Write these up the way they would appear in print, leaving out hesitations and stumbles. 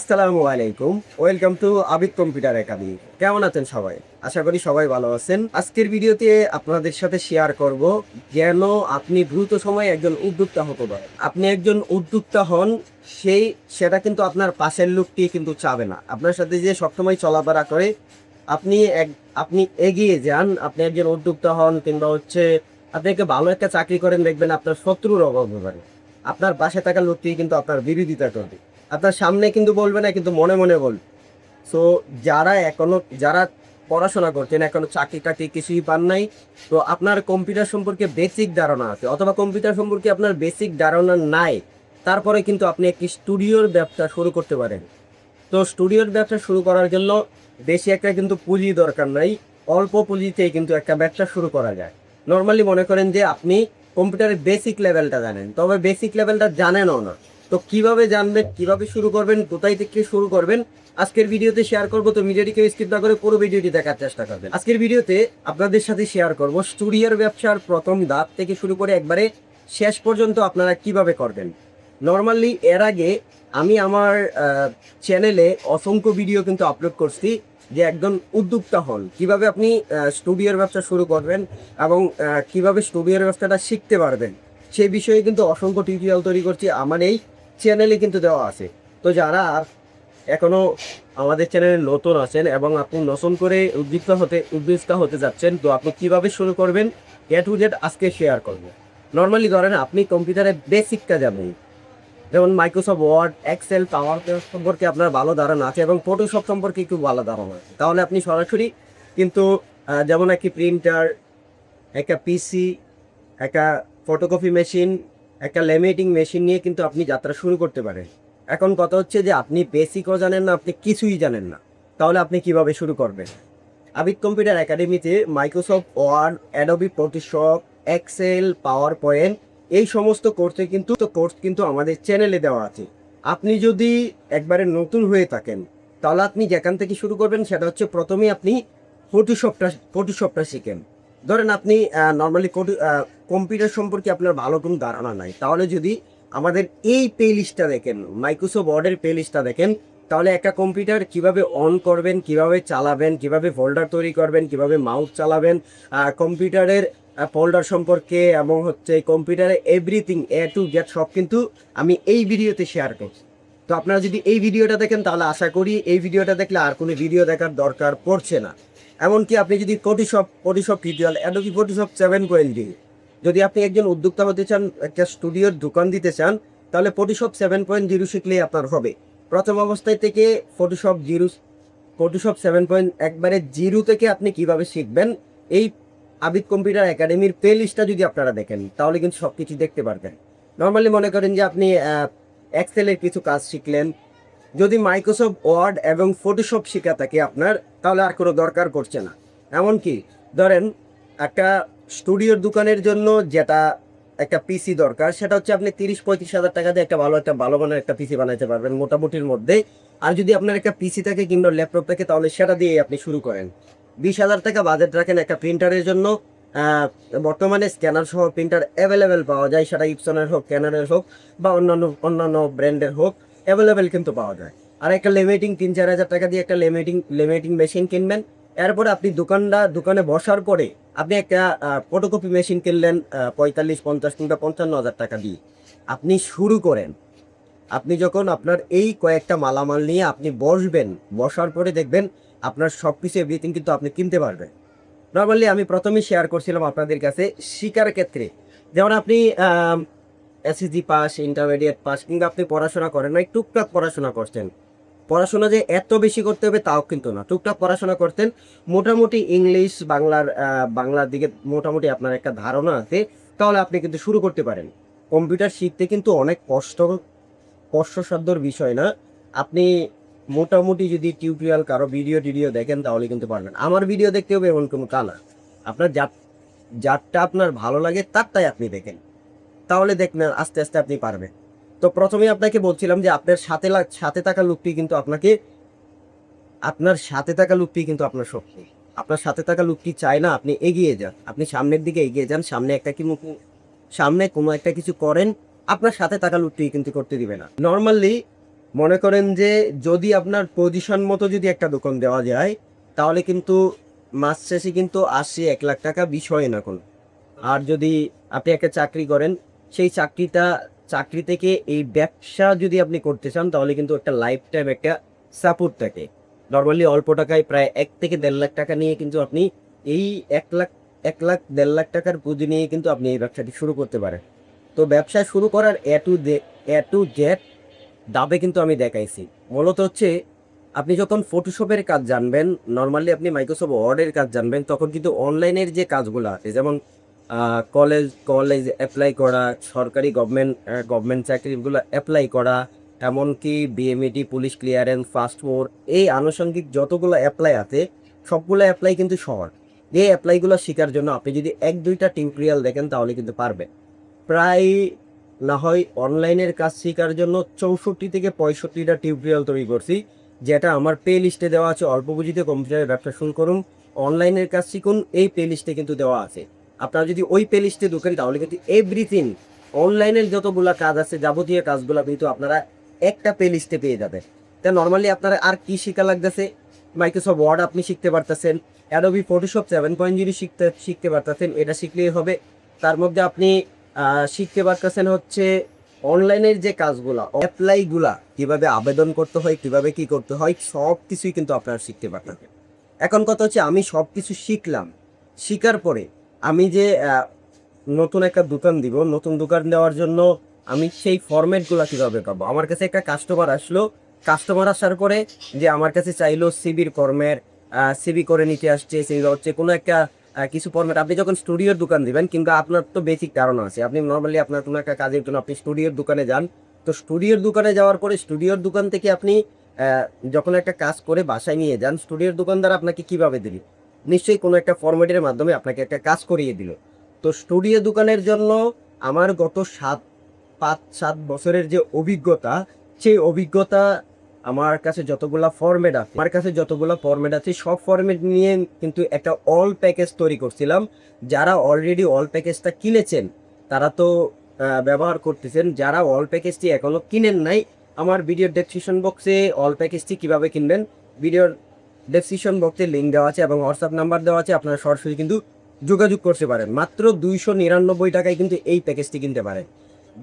আসসালামু আলাইকুম, welcome to Abid computer academy. কেমন আছেন সবাই? আশা করি সবাই ভালো আছেন। আজকের ভিডিওতে আপনাদের সাথে শেয়ার করব যেন আপনি দ্রুত সময়ে একজন উদ্যোক্তা হতে পারেন। আপনি একজন উদ্যোক্তা হন, সেটা কিন্তু আপনার পাশের লোকটি কিন্তু চাবে না। আপনার সাথে যে সবসময় চলাফেরা করে আপনি আপনি এগিয়ে যান, আপনি একজন উদ্যোক্তা হন কিংবা আপনি একটা ভালো একটা চাকরি করেন, দেখবেন আপনার শত্রুর অভাব হবে পারে। আপনার পাশে থাকা লোকটি কিন্তু আপনার বিরোধিতা করবে, আপনার সামনে কিন্তু বলবে না, কিন্তু মনে মনে বলবে। সো যারা পড়াশোনা করছেন, এখনো চাকরি টাকরি কিছুই পান নাই, তো আপনার কম্পিউটার সম্পর্কে বেসিক ধারণা আছে, অথবা কম্পিউটার সম্পর্কে আপনার বেসিক ধারণা নাই, তারপরে কিন্তু আপনি একটি স্টুডিওর ব্যবসা শুরু করতে পারেন। তো স্টুডিওর ব্যবসা শুরু করার জন্য বেশি একটা কিন্তু পুঁজি দরকার নাই, অল্প পুঁজিতেই কিন্তু একটা ব্যবসা শুরু করা যায়। নর্মালি মনে করেন যে আপনি কম্পিউটারের বেসিক লেভেলটা জানেন, তবে বেসিক লেভেলটা জানেনও না। তো কিভাবে জানবেন, কিভাবে শুরু করবেন, কোথায় থেকে শুরু করবেন, আজকের ভিডিওতে শেয়ার করবো। তো ভিডিওটিকে স্কিপ না করে পুরো ভিডিওটি দেখার চেষ্টা করবেন। আজকের ভিডিওতে আপনাদের সাথে শেয়ার করব স্টুডিওর ব্যবসার প্রথম ধাপ থেকে শুরু করে একবারে শেষ পর্যন্ত আপনারা কিভাবে করবেন। নর্মালি এর আগে আমি আমার চ্যানেলে অসংখ্য ভিডিও কিন্তু আপলোড করছি যে একজন উদ্যোক্তা হন, কিভাবে আপনি স্টুডিওর ব্যবসা শুরু করবেন এবং কিভাবে স্টুডিওর ব্যবসাটা শিখতে পারবেন, সেই বিষয়ে কিন্তু অসংখ্য টিউটোরিয়াল তৈরি করছি, আমার এই চ্যানেলে কিন্তু দেওয়া আছে। তো যারা এখনও আমাদের চ্যানেলে নতুন আছেন এবং আপনি নতুন করে উদ্যোক্তা হতে যাচ্ছেন, তো আপনি কিভাবে শুরু করবেন এ টু জেড আজকে শেয়ার করবেন। নর্মালি ধরেন আপনি কম্পিউটারের বেসিকটা জানেন, যেমন Microsoft Word, Excel, PowerPoint সম্পর্কে আপনার ভালো ধারণা আছে এবং ফটোশপ সম্পর্কে একটু ভালো ধারণা আছে, তাহলে আপনি সরাসরি কিন্তু যেমন একটি প্রিন্টার, একটা পিসি, একটা ফটোকপি মেশিন, একটা লেমিনেটিং মেশিন নিয়ে কিন্তু আপনি যাত্রা শুরু করতে পারেন। এখন কথা হচ্ছে যে আপনি বেসিকও জানেন না, আপনি কিছুই জানেন না, তাহলে আপনি কিভাবে শুরু করবেন? আবিদ কম্পিউটার একাডেমিতে Microsoft Word, Adobe Photoshop, Excel, PowerPoint, এই সমস্ত কোর্স কিন্তু আমাদের চ্যানেলে দেওয়া আছে। আপনি যদি একবারে নতুন হয়ে থাকেন, তাহলে আপনি যেখান থেকে শুরু করবেন সেটা হচ্ছে প্রথমেই আপনি ফটোশপটা শিখেন। ধরেন আপনি নর্মালি কম্পিউটার সম্পর্কে আপনার ভালো কোনো ধারণা নাই, তাহলে যদি আমাদের এই প্লে লিস্টটা দেখেন, মাইক্রোসফট ওয়ার্ডের প্লে লিস্টটা দেখেন, তাহলে একটা কম্পিউটার কিভাবে অন করবেন, কিভাবে চালাবেন, কিভাবে ফোল্ডার তৈরি করবেন, কিভাবে মাউস চালাবেন, কম্পিউটারের ফোল্ডার সম্পর্কে এবং কম্পিউটারে এভরিথিং এ টু জেড সব কিন্তু আমি এই ভিডিওতে শেয়ার করছি। তো আপনারা যদি এই ভিডিওটা দেখেন, তাহলে আশা করি এই ভিডিওটা দেখলে আর কোনো ভিডিও দেখার দরকার পড়ছে না। এমনকি আপনি যদি ফটোশপ টিউটোরিয়াল, অ্যাডোবি ফটোশপ 7.0, যদি আপনি একজন উদ্যোক্তা হতে চান, একটা স্টুডিওর দোকান দিতে চান, তাহলে ফটোশপ 7.0 শিখলেই আপনার হবে। প্রথম অবস্থায় থেকে ফটোশপ 7. একবারে জিরো থেকে আপনি কিভাবে শিখবেন, এই আবিদ কম্পিউটার একাডেমির প্লে লিস্টটা যদি আপনারা দেখেন, তাহলে কিন্তু সব কিছু দেখতে পারবেন। নর্মালি মনে করেন যে আপনি এক্সেলের কিছু কাজ শিখলেন, যদি মাইক্রোসফট ওয়ার্ড এবং ফটোশপ শেখা থাকে আপনার, তাহলে আর কোনো দরকার করছে না। এমনকি ধরেন একটা স্টুডিওর দোকানের জন্য যেটা একটা পিসি দরকার, সেটা হচ্ছে আপনি 30-35 হাজার টাকা দিয়ে একটা ভালো মানের একটা পিসি বানাইতে পারবেন মোটামুটির মধ্যে। আর যদি আপনার একটা পিসি থাকে কিংবা ল্যাপটপ থাকে, তাহলে সেটা দিয়ে আপনি শুরু করেন। 20 হাজার টাকা বাজেট রাখেন একটা প্রিন্টারের জন্য। আহ, বর্তমানে স্ক্যানার সহ প্রিন্টার অ্যাভেলেবেল পাওয়া যায়, সেটা ইপসনের হোক, ক্যাননের হোক বা অন্যান্য ব্র্যান্ডের হোক, অ্যাভেলেবেল কিন্তু পাওয়া যায়। আর একটা লেমিনেটিং 3-4 হাজার টাকা দিয়ে একটা লেমিনেটিং মেশিন কিনবেন। এরপরে আপনি দোকানে বসার পরে আপনি একটা ফটোকপি মেশিন কিনলেন 45-50 কিংবা 55 হাজার টাকা দিয়ে। আপনি শুরু করেন। আপনি যখন আপনার এই কয়েকটা মালামাল নিয়ে আপনি বসার পরে দেখবেন আপনার সব কিছু এভরিথিং কিন্তু আপনি কিনতে পারবেন। নর্মালি আমি প্রথমেই শেয়ার করছিলাম আপনাদের কাছে শিকার ক্ষেত্রে, যেমন আপনি এসএসসি পাস, ইন্টারমিডিয়েট পাস, কিংবা আপনি পড়াশোনা করেন নাই, টুকটাক পড়াশোনা করছেন। পড়াশোনা যে এত বেশি করতে হবে তাও কিন্তু না, টুকটাক পড়াশোনা করতেন, মোটামুটি ইংলিশ বাংলার দিকে মোটামুটি আপনার একটা ধারণা আছে, তাহলে আপনি কিন্তু শুরু করতে পারেন। কম্পিউটার শিখতে কিন্তু অনেক কষ্টসাধ্যর বিষয় না। আপনি মোটামুটি যদি টিউটোরিয়াল কারো ভিডিও দেখেন, তাহলে কিন্তু পারবেন। আমার ভিডিও দেখতে হবে এমন কোনো তা না, আপনার যারটা আপনার ভালো লাগে তারটাই আপনি দেখেন, তাহলে দেখবেন আস্তে আস্তে আপনি পারবেন। তো প্রথমেই আপনাকে বলছিলাম যে সাথে থাকা লোকটি কিন্তু আপনার সাথে থাকা লোকটি কিন্তু আপনার শক্তি। আপনার সাথে থাকা লোকটি চায় না আপনি এগিয়ে যান, আপনি সামনের দিকে এগিয়ে যান, সামনে কোনো একটা কিছু করেন, আপনার সাথে থাকা লোকটি কিন্তু করতে দিবে না। নর্মালি মনে করেন যে যদি আপনার পজিশন মতো যদি একটা দোকান দেওয়া যায়, তাহলে কিন্তু মাস শেষে কিন্তু ৮০-১ লাখ টাকা বিষয় না কোনো। আর যদি আপনি একটা চাকরি করেন, সেই চাকরি থেকে এই ব্যবসা যদি আপনি করতে চান, তাহলে কিন্তু একটা লাইফ টাইম একটা সাপোর্ট থাকে। নরমালি অল্প টাকায় প্রায় ১ থেকে ১.৫ লাখ টাকা নিয়ে কিন্তু আপনি এই ১ লাখ ১ লাখ ১.৫ লাখ টাকার পুঁজি নিয়ে কিন্তু আপনি এই ব্যবসাটি শুরু করতে পারেন। তো ব্যবসা শুরু করার এ টু জেড ধাপে কিন্তু আমি দেখাইছি। মূলত হচ্ছে আপনি যখন ফটোশপের কাজ জানবেন, নরমালি আপনি মাইক্রোসফট ওয়ার্ডের কাজ জানবেন, তখন কিন্তু অনলাইনের যে কাজগুলো আছে, যেমন কলেজ এপ্লাই করা, সরকারি গভর্নমেন্ট চাকরিগুলো এপ্লাই করা, এমনকি বিএমইটি, পুলিশ ক্লিয়ারেন্স, পাসপোর্ট, এই আনুষঙ্গিক যতগুলো অ্যাপ্লাই আছে, সবগুলো অ্যাপ্লাই কিন্তু সহজ। এই অ্যাপ্লাইগুলো শেখার জন্য আপনি যদি ১-২টা টিউটোরিয়াল দেখেন, তাহলে কিন্তু পারবেন। প্রায় না হয় অনলাইনের কাজ শেখার জন্য ৬৪ থেকে ৬৫টা টিউটোরিয়াল তৈরি করছি, যেটা আমার প্লে লিস্টে দেওয়া আছে। অল্প পুঁজিতে কম্পিউটারের ব্যবসা শুরু করুন, অনলাইনের কাজ শিখুন, এই প্লে লিস্টে কিন্তু দেওয়া আছে। আপনারা যদি ওই প্লে লিস্টে ঢোকেন, তাহলে কিন্তু এভরিথিং অনলাইনের যতগুলো কাজ আছে, যাবতীয় কাজগুলো কিন্তু আপনারা একটা প্লে লিস্টে পেয়ে যাবেন। তা নর্মালি আপনারা আর কি শেখা লাগতেছে? মাইক্রোসফট ওয়ার্ড আপনি শিখতে পারতেছেন, অ্যাডোবি ফটোশপ 7.0 শিখতে পারতেছেন, এটা শিখলেই হবে। তার মধ্যে আপনি শিখতে পারতেছেন হচ্ছে অনলাইনের যে কাজগুলা, অ্যাপ্লাইগুলা কিভাবে আবেদন করতে হয়, কিভাবে কি করতে হয়, সব কিছুই কিন্তু আপনারা শিখতে পারতেন। এখন কথা হচ্ছে, আমি সব কিছু শিখলাম, শিখার পরে আমি যে নতুন একটা দোকান দিব, নতুন দোকান দেওয়ার জন্য আমি সেই ফরম্যাটগুলো কীভাবে পাবো? আমার কাছে একটা কাস্টমার আসলো, কাস্টমার আসার পরে যে আমার কাছে চাইলো সিবির ফরম্যাট, সিবি করে নিতে আসছে, সেই হচ্ছে কোনো একটা কিছু ফরম্যাট। আপনি যখন স্টুডিওর দোকান দিবেন, কিংবা আপনার তো বেসিক ধারণা আছে, আপনি নর্মালি আপনার কোনো একটা কাজের জন্য আপনি স্টুডিওর দোকানে যান। তো স্টুডিওর দোকানে যাওয়ার পরে স্টুডিওর দোকান থেকে আপনি যখন একটা কাজ করে বাসায় নিয়ে যান, স্টুডিওর দোকানদার আপনাকে কীভাবে দিল? নিশ্চয়ই কোনো একটা ফরম্যাটের মাধ্যমে আপনাকে একটা কাজ করিয়ে দিল। তো স্টুডিও দোকানের জন্য আমার গত ৫-৭ বছরের যে অভিজ্ঞতা, সেই অভিজ্ঞতা, আমার কাছে যতগুলা ফরম্যাট আছে, সব ফরম্যাট নিয়ে কিন্তু একটা অল প্যাকেজ তৈরি করছিলাম। যারা অলরেডি অল প্যাকেজটা কিনেছেন, তারা তো ব্যবহার করতেছেন। যারা অল প্যাকেজটি এখনও কিনেন নাই, আমার ভিডিওর ডেসক্রিপশন বক্সে অল প্যাকেজটি কীভাবে কিনবেন, ভিডিওর ডেসক্রিপশন বক্সে লিঙ্ক দেওয়া আছে এবং হোয়াটসঅ্যাপ নাম্বার দেওয়া আছে। আপনারা সরাসরি কিন্তু যোগাযোগ করতে পারেন। মাত্র ২৯৯ টাকায় কিন্তু এই প্যাকেজটি কিনতে পারেন,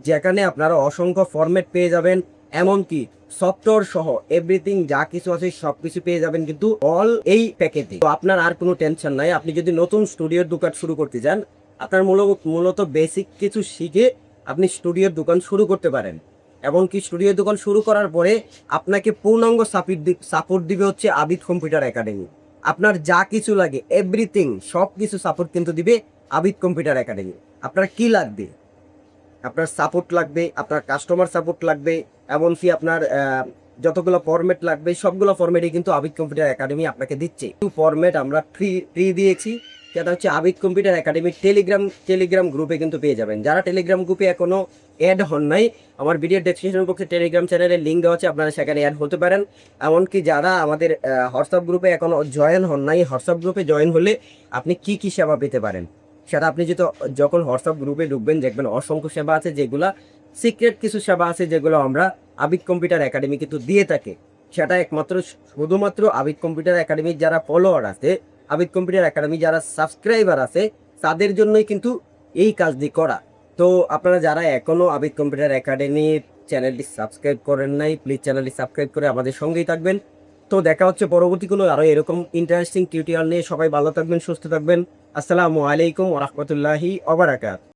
যেখানে আপনারা অসংখ্য ফরম্যাট পেয়ে যাবেন, এমনকি সফটওয়্যার সহ এভরিথিং যা কিছু আছে সব কিছু পেয়ে যাবেন কিন্তু অল এই প্যাকেজে। তো আপনার আর কোনো টেনশন নাই। আপনি যদি নতুন স্টুডিওর দোকান শুরু করতে চান, আপনার মূলত বেসিক কিছু শিখে আপনি স্টুডিওর দোকান শুরু করতে পারেন। এমনকি স্টুডিওর দোকান শুরু করার পরে আপনাকে পূর্ণাঙ্গ সাপোর্ট দিবে হচ্ছে আবিদ কম্পিউটার একাডেমি। আপনার যা কিছু লাগে এভরিথিং সব কিছু সাপোর্ট কিন্তু দিবে আবিদ কম্পিউটার একাডেমি। আপনার কি লাগবে? আপনার সাপোর্ট লাগবে, আপনার কাস্টমার সাপোর্ট লাগবে, এমনকি আপনার যতগুলো ফরম্যাট লাগবে, সবগুলো ফরম্যাটই কিন্তু আবিদ কম্পিউটার একাডেমি আপনাকে দিচ্ছে। ফরম্যাট আমরা ফ্রি দিয়েছি, সেটা হচ্ছে আবিদ কম্পিউটার একাডেমির টেলিগ্রাম গ্রুপে কিন্তু পেয়ে যাবেন। যারা টেলিগ্রাম গ্রুপে এখনও অ্যাড হন নাই, আমার ভিডিও ডেসক্রিপশন বক্সে টেলিগ্রাম চ্যানেলের লিঙ্ক দেওয়া আছে, আপনারা সেখানে অ্যাড হতে পারেন। এমনকি যারা আমাদের হোয়াটসঅ্যাপ গ্রুপে এখনও জয়েন হন নাই, হোয়াটসঅ্যাপ গ্রুপে জয়েন হলে আপনি কি সেবা পেতে পারেন, সেটা আপনি যখন হোয়াটসঅ্যাপ গ্রুপে ঢুকবেন, দেখবেন অসংখ্য সেবা আছে, যেগুলা সিক্রেট কিছু সেবা আছে, যেগুলো আমরা আবিদ কম্পিউটার একাডেমি কিন্তু দিয়ে থাকে। সেটা শুধুমাত্র আবিদ কম্পিউটার একাডেমির যারা ফলোয়ার আছে, আবিদ কম্পিউটার একাডেমি যারা সাবস্ক্রাইবার আছে, তাদের জন্যই কিন্তু এই কাজটি করা। তো আপনারা যারা এখনও আবিদ কম্পিউটার একাডেমির চ্যানেলটি সাবস্ক্রাইব করেন নাই, প্লিজ চ্যানেলটি সাবস্ক্রাইব করে আমাদের সঙ্গেই থাকবেন। তো দেখা হচ্ছে পরবর্তী কোনো আরও এরকম ইন্টারেস্টিং টিউটোরিয়াল নিয়ে। সবাই ভালো থাকবেন, সুস্থ থাকবেন। আসসালামু আলাইকুম ওয়া রাহমাতুল্লাহি ওয়া বারাকাতুহু।